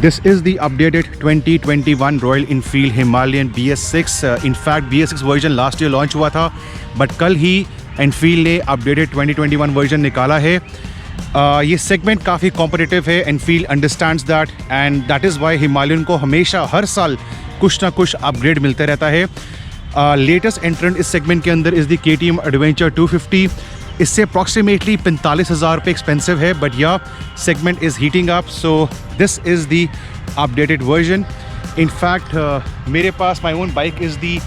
This is the updated 2021 Royal Enfield Himalayan BS6. In fact BS6 version last year launch हुआ था, but कल ही Enfield ने updated 2021 version निकाला है। ये सेगमेंट काफ़ी कॉम्पिटिटिव है, Enfield understands that and that is why Himalayan को हमेशा हर साल कुछ ना कुछ अपग्रेड मिलते रहता है। लेटेस्ट एंट्रेंट इस सेगमेंट के अंदर इज़ द KTM एडवेंचर 250। इससे अप्रॉक्सीमेटली 45,000 रुपये एक्सपेंसिव है, but yeah segment is heating up, so this is the updated version. In fact मेरे पास my own bike is the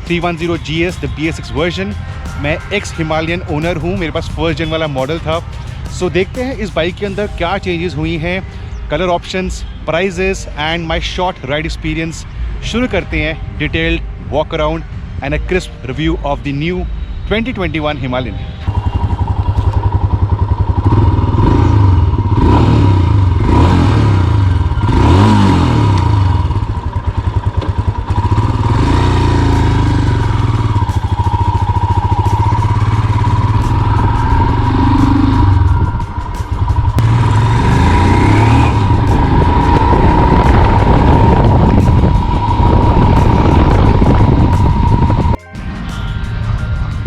310 GS the BS6 version. मैं ex Himalayan owner हूँ, मेरे पास first जन वाला मॉडल था। सो देखते हैं इस बाइक के अंदर क्या चेंजेस हुई हैं, colour options, prices and my short ride experience. शुरू करते हैं detailed walk around and a crisp review of the new 2021 Himalayan.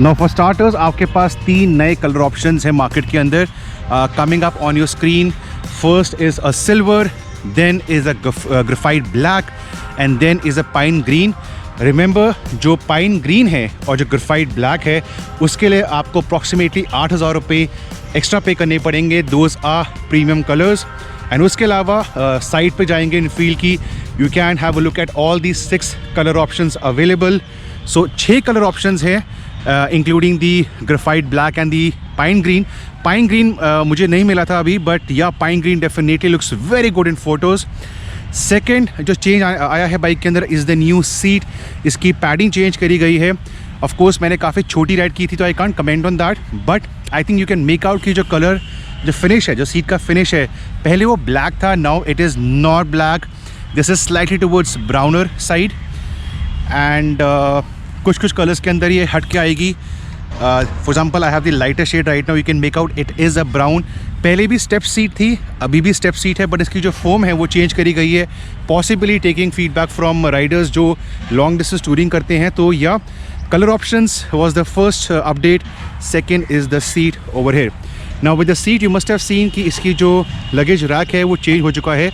Now for starters आपके पास 3 नए कलर ऑप्शंस हैं मार्केट के अंदर coming up on your screen. First is a silver, then is a graphite black and then is a pine green. Remember, जो pine green है और जो ग्रेफाइट ब्लैक है उसके लिए आपको अप्रॉक्सीमेटली 8,000 रुपये एक्स्ट्रा पे करने पड़ेंगे। Those are premium colours. And उसके अलावा साइड पे जाएंगे इनफील्ड की, you can have a look at all the 6 colour options available. So 6 colour options हैं including the graphite black and the pine green. Pine green मुझे नहीं मिला था अभी, but yeah pine green definitely looks very good in photos. Second जो change आया है bike के अंदर इज़ द न्यू सीट। इसकी पैडिंग चेंज करी गई है। ऑफ कोर्स मैंने काफ़ी छोटी राइड की थी तो I can't comment on that, but I think you can make out की जो कलर, जो फिनिश है, जो सीट का फिनिश है, पहले वो ब्लैक था, now it is not black, this is slightly towards browner side. And कुछ कलर्स के अंदर ये हट के आएगी। For example I have the lighter shade right now, you can make out it is a brown. पहले भी स्टेप सीट थी, अभी भी स्टेप सीट है, बट इसकी जो फोम है वो चेंज करी गई है, possibly taking feedback from Riders जो लॉन्ग डिस्टेंस टूरिंग करते हैं। तो या colour options was the first update. Second is the seat over here. Now with the seat you must have seen कि इसकी जो लगेज रैक है वो चेंज हो चुका है।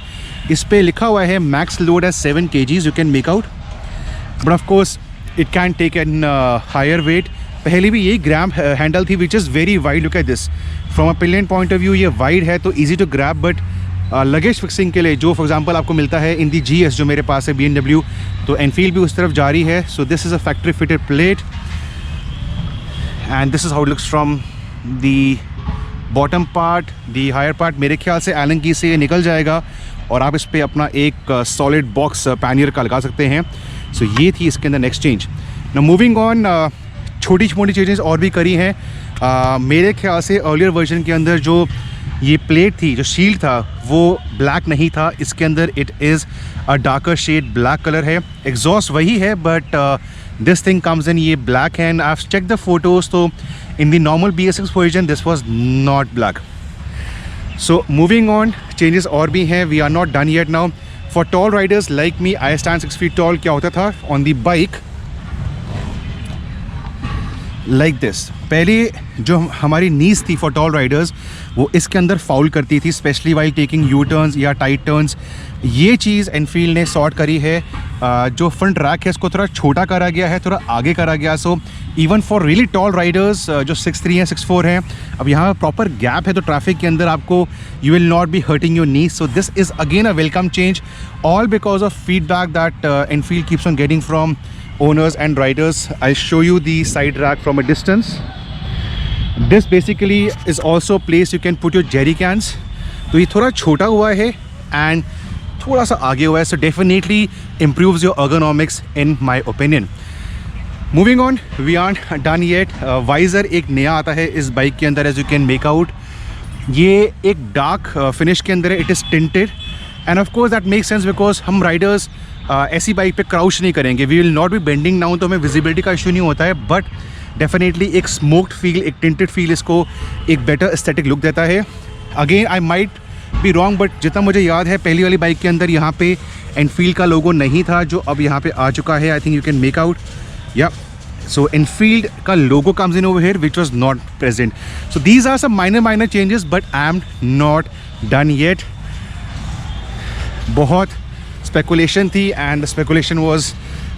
इस पर लिखा हुआ है max load as 7 kgs, you can make out, but of course it can take an higher weight. पहले भी यही ग्रैब हैंडल थी which is very wide. Look at this, from a pillion point of view ये wide है तो easy to grab, but luggage fixing के लिए जो फॉर एग्जांपल आपको मिलता है इन दी GS जो मेरे पास है BMW, तो एनफील्ड भी उस तरफ जा रही है। So this is a factory fitted plate and this is how it looks from the bottom part. The higher part मेरे ख्याल से एलन की से निकल जाएगा और आप इस पर अपना एक सॉलिड बॉक्स पैनियर का लगा सकते हैं। सो ये थी इसके अंदर नेक्स्ट चेंज। ना मूविंग ऑन, छोटी मोटी चेंजेस और भी करी हैं। मेरे ख्याल से अर्लियर वर्जन के अंदर जो ये प्लेट थी, जो शील्ड था, वो ब्लैक नहीं था। इसके अंदर it is a darker shade black colour है। एग्जॉस्ट वही है, but this thing comes in ये ब्लैक है। And I have check the photos, तो in the normal BS6 version this was not black. So moving on, changes और भी हैं, we are not done yet now. For tall riders like me, I stand 6 feet tall, क्या होता था on the bike like this. पहले जो हमारी नीज थी फॉर टॉल राइडर्स वो इसके अंदर फाउल करती थी, specially while taking you turns या टाइट टर्न्स। ये चीज़ एनफील्ड ने सॉर्ट करी है। जो फ्रंट रैक है इसको थोड़ा छोटा करा गया है, थोड़ा आगे करा गया। So even for really tall riders जो 6'3" हैं, 6'4" हैं, अब यहाँ प्रॉपर गैप है तो ट्रैफिक के अंदर आपको you will not B hurting your knees. So this is again a welcome change, all because of feedback that Enfield keeps on getting from owners and riders. I'll show you the side rack from a distance. This basically is also a place you can put your jerry cans. तो ये थोड़ा छोटा हुआ है and थोड़ा सा आगे हुआ है, so definitely improves your ergonomics in my opinion. Moving on, we aren't done yet. Visor एक नया आता है इस बाइक के अंदर, as you can make out. ये एक डार्क फिनिश के अंदर है, it is tinted and of course that make sense because हम राइडर्स ऐसी बाइक पे क्राउच नहीं करेंगे, we will not be bending down, तो हमें विजिबिलिटी का इशू नहीं होता है, बट डेफिनेटली एक स्मोक्ड फील, एक टिंटेड फील इसको एक बेटर एस्थेटिक लुक देता है। Again I might be wrong, but जितना मुझे याद है पहली वाली बाइक के अंदर यहाँ पे एनफील्ड का लोगो नहीं था, जो अब यहाँ पे आ चुका है. I think you can make out. Yeah so Enfield का logo comes in over here which was not present. So these are some minor changes, but I am not done yet. बहुत स्पेकुलेशन थी and speculation was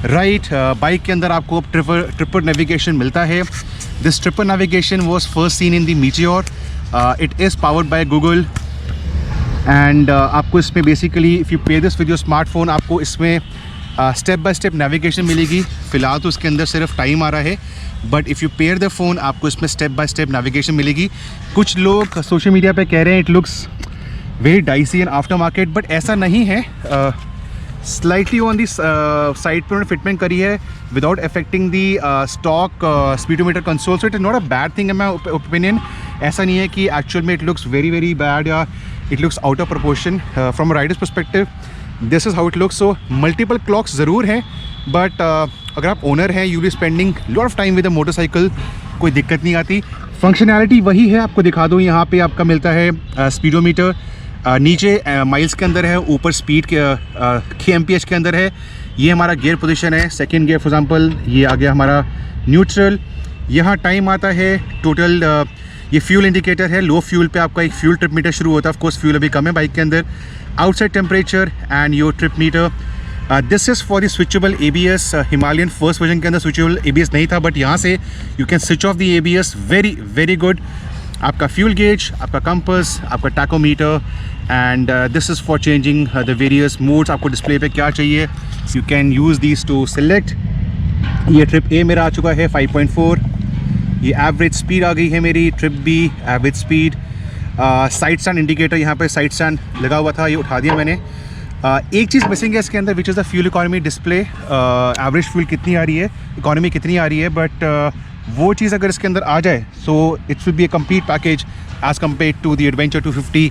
right. Bike के अंदर आपको Tripper navigation मिलता है. This Tripper navigation was first seen in the Meteor. It is powered by Google and आपको इसमें basically if you पे दिस विद योर स्मार्टफोन आपको इसमें स्टेप बाय स्टेप नेविगेशन मिलेगी. फ़िलहाल तो उसके अंदर सिर्फ टाइम आ रहा है, but if you pair the phone आपको इसमें स्टेप बाय स्टेप नेविगेशन मिलेगी. कुछ लोग सोशल मीडिया पे कह रहे हैं it looks very dicey and after market, but ऐसा नहीं है. स्लाइटली ऑन दिस साइड पर उन्होंने फिटमेंट करी है without affecting the stock speedometer console. So it is not a bad thing in my opinion. ऐसा नहीं है कि एक्चुअल में इट लुक्स वेरी बैड या it looks out of proportion. From Riders perspective this is how it looks. So multiple clocks ज़रूर हैं, but अगर आप ओनर हैं you will spending lot of time with a motorcycle, कोई दिक्कत नहीं आती. फंक्शनैलिटी वही है, आपको दिखा दूँ. यहाँ पे आपका मिलता है स्पीडोमीटर. नीचे माइल्स के अंदर है, ऊपर स्पीड के एमपीएच के अंदर है. ये हमारा गियर पोजीशन है. सेकंड गियर फॉर एग्जांपल, ये आ गया हमारा न्यूट्रल. यहाँ टाइम आता है टोटल. ये फ्यूल इंडिकेटर है. लो फ्यूल पे आपका एक फ्यूल ट्रिप मीटर शुरू होता है. ऑफ कोर्स फ्यूल अभी कम है बाइक के अंदर. Outside temperature and your trip meter. This is for the switchable ABS. Himalayan first version के अंदर स्विचेबल ABS नहीं था, बट यहाँ से you can switch off the ABS. Very good. आपका फ्यूल गेज, आपका कंपस, आपका tachometer and this is for changing the various modes. आपको डिस्प्ले पे क्या चाहिए you can use these two select. ये ट्रिप A मेरा आ चुका है 5.4. ये एवरेज स्पीड आ गई है मेरी. Trip B average speed. Side stand indicator, यहाँ पे साइड स्टैंड लगा हुआ था, ये उठा दिया मैंने. एक चीज़ मिसिंग है इसके अंदर विच is the fuel economy display. Average fuel कितनी आ रही है, इकॉनमी कितनी आ रही है, बट वो चीज़ अगर इसके अंदर आ जाए so it will be a complete package as compared to the adventure 250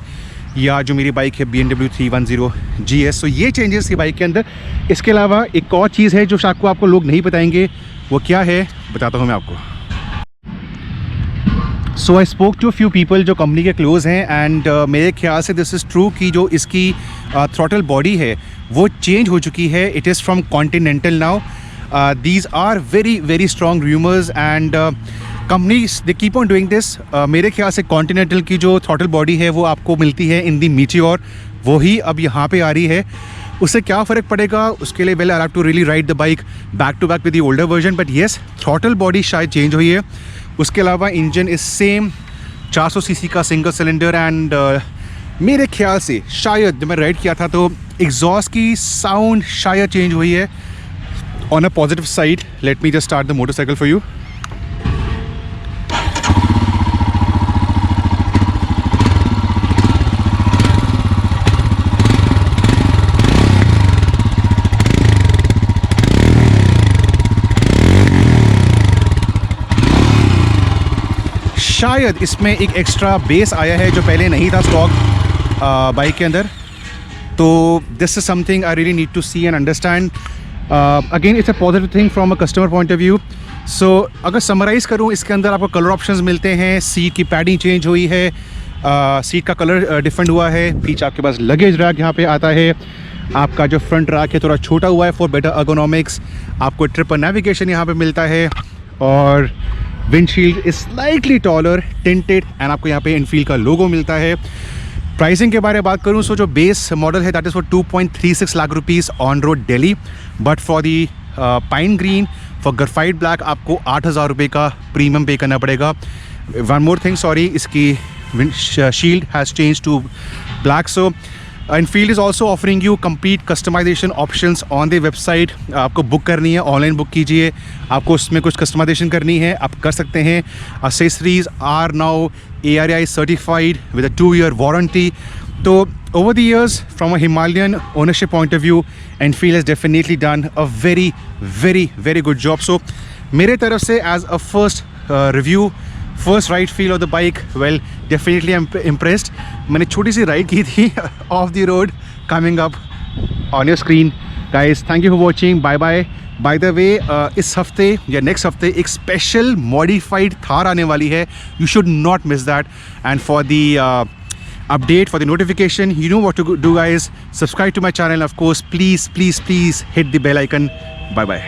या जो मेरी बाइक है BMW 310 GS. सो ये चेंजेस थी बाइक के अंदर. इसके अलावा एक और चीज़ है जो शायद आपको लोग नहीं बताएंगे, वो क्या है बताता हूँ मैं आपको. So I spoke to few people जो कंपनी के क्लोज हैं एंड मेरे ख्याल से दिस इज़ ट्रू कि जो इसकी थ्रॉटल बॉडी है वो चेंज हो चुकी है. It is from continental now. These are very strong rumors and companies they keep on doing this. मेरे ख्याल से Continental की जो throttle body है वो आपको मिलती है in the Meteor, वही अब यहाँ पे आ रही है. उससे क्या फ़र्क पड़ेगा उसके लिए well I have to really ride the bike back to back with the older version, but yes throttle body शायद चेंज हुई है. उसके अलावा इंजन इज़ सेम 400 cc का सिंगल सिलेंडर एंड मेरे ख्याल से शायद जब मैं राइड किया था तो एग्जॉस्ट की साउंड शायद चेंज हुई है. On a positive side, let me just start the motorcycle for you. शायद इसमें एक एक्स्ट्रा बेस आया है जो पहले नहीं था स्टॉक बाइक के अंदर. तो this is something I really need to see and understand. Again it's a positive thing from a customer point of view. So अगर समराइज़ करूँ इसके अंदर आपको कलर ऑप्शंस मिलते हैं. सीट की पैडिंग चेंज हुई है, सीट का कलर डिफरेंट हुआ है. पीछे आपके पास लगेज रैक यहाँ पे आता है. आपका जो फ्रंट रैक है थोड़ा छोटा हुआ है फॉर बेटर अर्गोनॉमिक्स. आपको ट्रिपर नेविगेशन यहाँ पे मिलता है और windshield is slightly taller tinted and आपको यहाँ पे एनफील्ड का लोगो मिलता है. प्राइसिंग के बारे में बात करूँ सो जो बेस मॉडल है that is for 2.36 lakh rupees on road Delhi, but for the pine green for graphite black आपको 8,000 रुपये का प्रीमियम पे करना पड़ेगा. वन मोर थिंग, सॉरी, इसकी shield has change to black. So Enfield is also offering you complete customisation options on the website. आपको book करनी है, online book कीजिए. आपको उसमें कुछ कस्टमाइजेशन करनी है, आप कर सकते हैं. Accessories are now ARAI certified with a 2-year warranty. So over the years, from a Himalayan ownership point of view, Enfield has definitely done a very good job. So मेरे तरफ से as a first review, first ride feel of the bike, well, definitely I'm impressed. मैंने छोटी सी ride की थी off the road, coming up on your screen. Guys, thank you for watching. Bye bye. By the way इस हफ्ते या next हफ्ते एक special modified Thar आने वाली है. You should not miss that. And for the update, for the notification. You know what to do, guys. Subscribe to my channel. Of course, please hit the bell icon. Bye bye.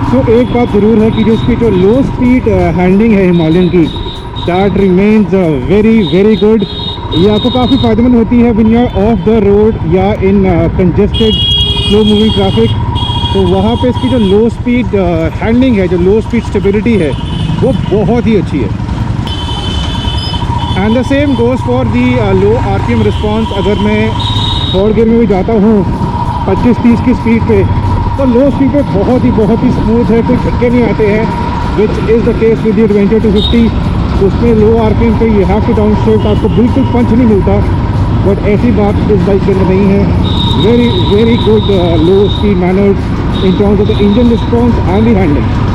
तो एक बात ज़रूर है कि जो इसकी जो low speed handling है हिमालयन की, दैट रिमेन्स वेरी गुड। ये आपको काफ़ी फ़ायदेमंद होती है when you are off the road या in congested slow moving traffic. तो वहाँ पे इसकी जो लो स्पीड हैंडलिंग है, जो लो स्पीड स्टेबिलिटी है, वो बहुत ही अच्छी है। And the same goes for the low RPM response. अगर मैं थर्ड गियर में भी जाता हूँ 25-30 की स्पीड पे, तो लो स्पीड पे बहुत ही स्मूथ है, कोई झटके नहीं आते हैं, which is the case with the adventure 250। उसमें लो RPM पे you have to down shift, आपको बिल्कुल पंच नहीं मिलता, बट ऐसी बात इस बाइक के अंदर नहीं है। Very good low speed manners in terms of the engine response and the handling.